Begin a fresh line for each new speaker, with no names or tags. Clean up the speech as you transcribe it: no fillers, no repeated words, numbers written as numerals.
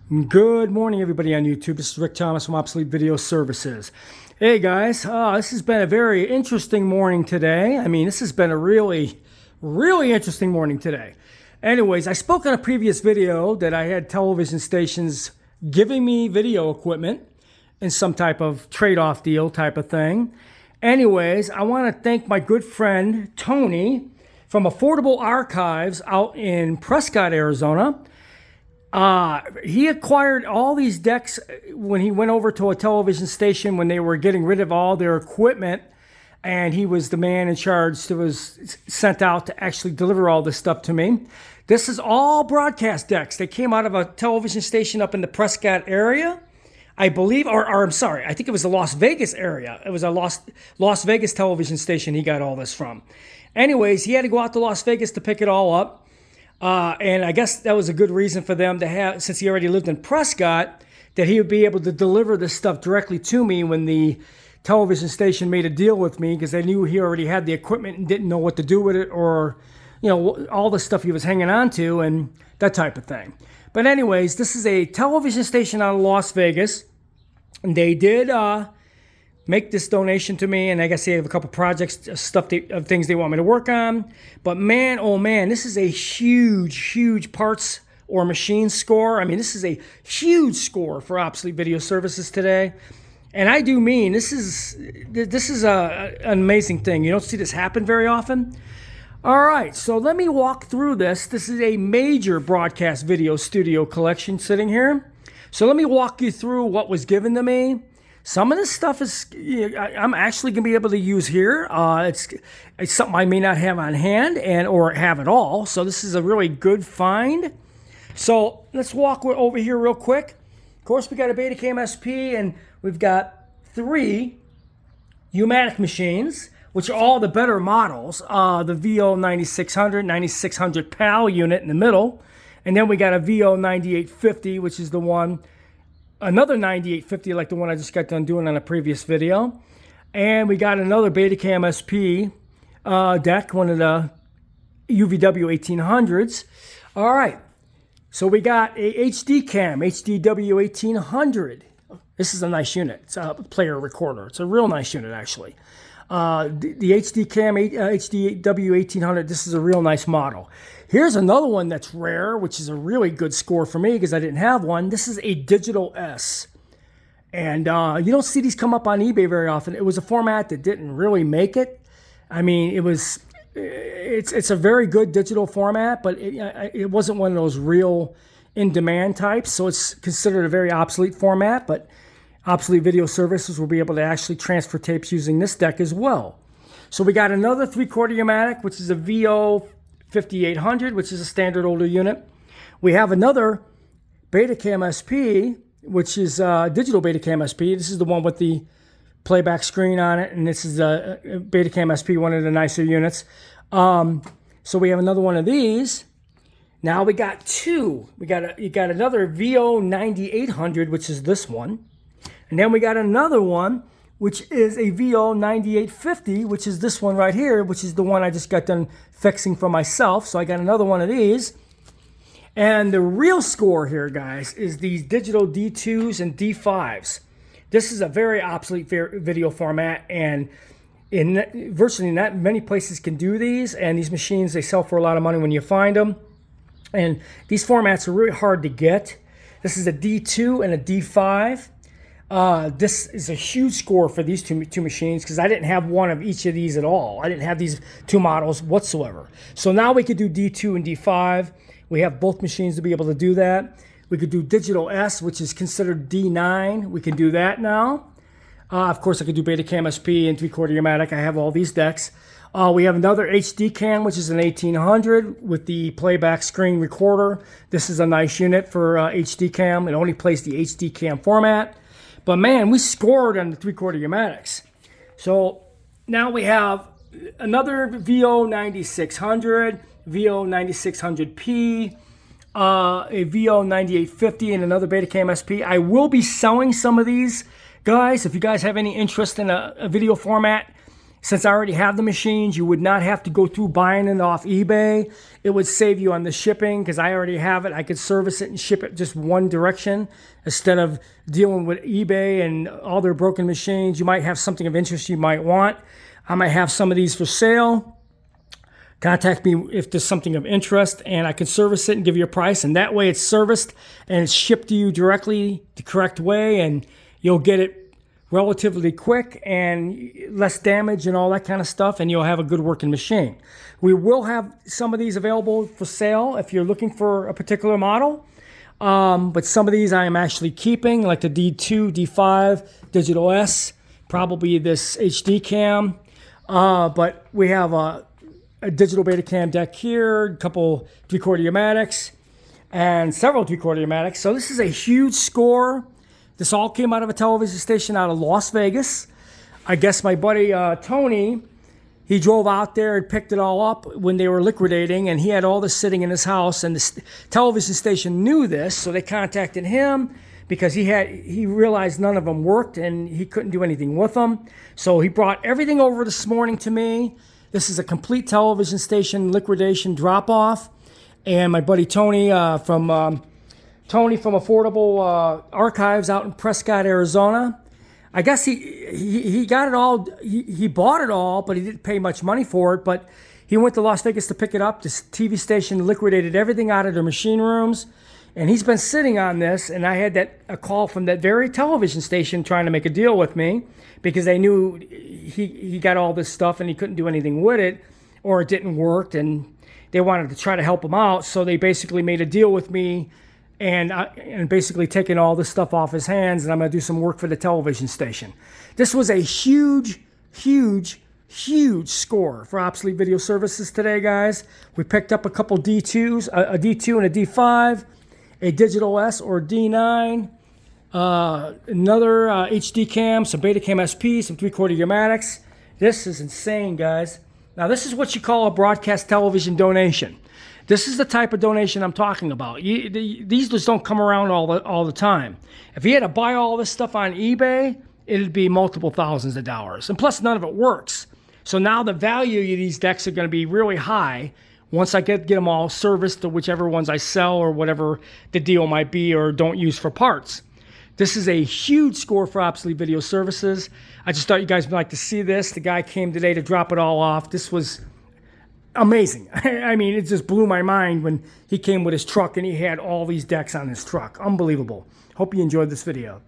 Good morning, everybody on YouTube. This is Rick Thomas from Obsolete Video Services. Hey guys, this has been a very interesting morning today. This has been a really interesting morning today. Anyways, I spoke in a previous video that I had television stations giving me video equipment in some type of trade-off deal type of thing. Anyways, I want to thank my good friend Tony from Affordable Archives out in Prescott, Arizona. He acquired all these decks when he went over to a television station when they were getting rid of all their equipment, and he was the man in charge that was sent out to actually deliver all this stuff to me. This is all broadcast decks. They came out of a television station up in the Prescott area, I believe, or I'm sorry, I think it was the Las Vegas area. It was a Las Vegas television station he got all this from. Anyways, he had to go out to Las Vegas to pick it all up. And I guess that was a good reason for them to have, since he already lived in Prescott, that he would be able to deliver this stuff directly to me when the television station made a deal with me, because they knew he already had the equipment and didn't know what to do with it, or, all the stuff he was hanging on to and that type of thing. But anyways, this is a television station out of Las Vegas, and they did make this donation to me, and I guess they have a couple projects, things they want me to work on. But man, oh man, this is a huge parts or machine score. This is a huge score for Obsolete Video Services today. And I do mean, this is an amazing thing. You don't see this happen very often. All right, so let me walk through this. This is a major broadcast video studio collection sitting here. So let me walk you through what was given to me. Some of this stuff I'm actually going to be able to use here. It's something I may not have on hand or have at all. So this is a really good find. So let's walk over here real quick. Of course, we got a Betacam SP, and we've got 3 U-matic machines, which are all the better models. The VO 9600, 9600 PAL unit in the middle. And then we got a VO 9850, which is the one, another 9850 like the one I just got done doing on a previous video. And we got another Betacam SP deck, one of the UVW 1800s. All right, so we got a HD Cam, HDW 1800. This is a nice unit. It's a player recorder. It's a real nice unit, actually. The HD Cam HDW 1800, this is a real nice model. Here's another one that's rare, which is a really good score for me because I didn't have one. This is a Digital S. And you don't see these come up on eBay very often. It was a format that didn't really make it. It's a very good digital format, but it wasn't one of those real in-demand types. So it's considered a very obsolete format, but Obsolete Video Services will be able to actually transfer tapes using this deck as well. So we got another 3/4 U-matic, which is a VO 5800, which is a standard older unit. We have another Betacam SP, which is a digital Betacam SP. This is the one with the playback screen on it, and this is a Betacam SP, one of the nicer units. So we have another one of these. Now we got 2. You got another VO 9800, which is this one. And then we got another one, which is a VO 9850, which is this one right here, which is the one I just got done fixing for myself. So I got another one of these. And the real score here, guys, is these digital D2s and D5s. This is a very obsolete video format, and virtually not many places can do these. And these machines, they sell for a lot of money when you find them. And these formats are really hard to get. This is a D2 and a D5. This is a huge score for these two machines because I didn't have one of each of these at all. I didn't have these 2 models whatsoever. So now we could do D2 and D5. We have both machines to be able to do that. We could do Digital S, which is considered D9. We can do that now. Of course, I could do Betacam SP and 3/4 U-matic. I have all these decks. We have another HD Cam, which is an 1800 with the playback screen recorder. This is a nice unit for HD Cam. It only plays the HD Cam format. But man, we scored on the 3/4 U-matics. So now we have another VO 9600, VO 9600P, a VO 9850, and another Betacam SP. I will be selling some of these, guys. If you guys have any interest in a video format Since I already have the machines, you would not have to go through buying it off eBay. It would save you on the shipping because I already have it. I could service it and ship it just one direction instead of dealing with eBay and all their broken machines. You might have something of interest you might want. I might have some of these for sale. Contact me if there's something of interest, and I can service it and give you a price. And that way it's serviced and it's shipped to you directly the correct way, and you'll get it relatively quick and less damage and all that kind of stuff, and you'll have a good working machine. We will have some of these available for sale if you're looking for a particular model, but some of these I am actually keeping, like the D2, D5, Digital S, probably this HD cam, but we have a digital beta cam deck here, a couple 3/4 Umatics, and several 3/4 Umatics. So this is a huge score. This all came out of a television station out of Las Vegas. I guess my buddy Tony, he drove out there and picked it all up when they were liquidating, and he had all this sitting in his house, and the television station knew this, so they contacted him because he realized none of them worked and he couldn't do anything with them. So he brought everything over this morning to me. This is a complete television station liquidation drop-off, and my buddy Tony from Affordable Archives out in Prescott, Arizona. I guess he got it all. He bought it all, but he didn't pay much money for it. But he went to Las Vegas to pick it up. This TV station liquidated everything out of their machine rooms, and he's been sitting on this. And I had a call from that very television station trying to make a deal with me because they knew he got all this stuff and he couldn't do anything with it, or it didn't work, and they wanted to try to help him out. So they basically made a deal with me. And basically taking all this stuff off his hands, and I'm going to do some work for the television station. This was a huge, huge, huge score for Obsolete Video Services today, guys. We picked up a couple D2s, a D2 and a D5, a Digital S or D9, another HD cam, some Betacam SP, some 3/4 Umatics. This is insane, guys. Now, this is what you call a broadcast television donation. This is the type of donation I'm talking about. These just don't come around all the time. If you had to buy all this stuff on eBay, it'd be multiple thousands of dollars. And plus, none of it works. So now the value of these decks are going to be really high once I get them all serviced to whichever ones I sell or whatever the deal might be or don't use for parts. This is a huge score for Obsolete Video Services. I just thought you guys would like to see this. The guy came today to drop it all off. This was amazing. I mean, it just blew my mind when he came with his truck and he had all these decks on his truck. Unbelievable. Hope you enjoyed this video.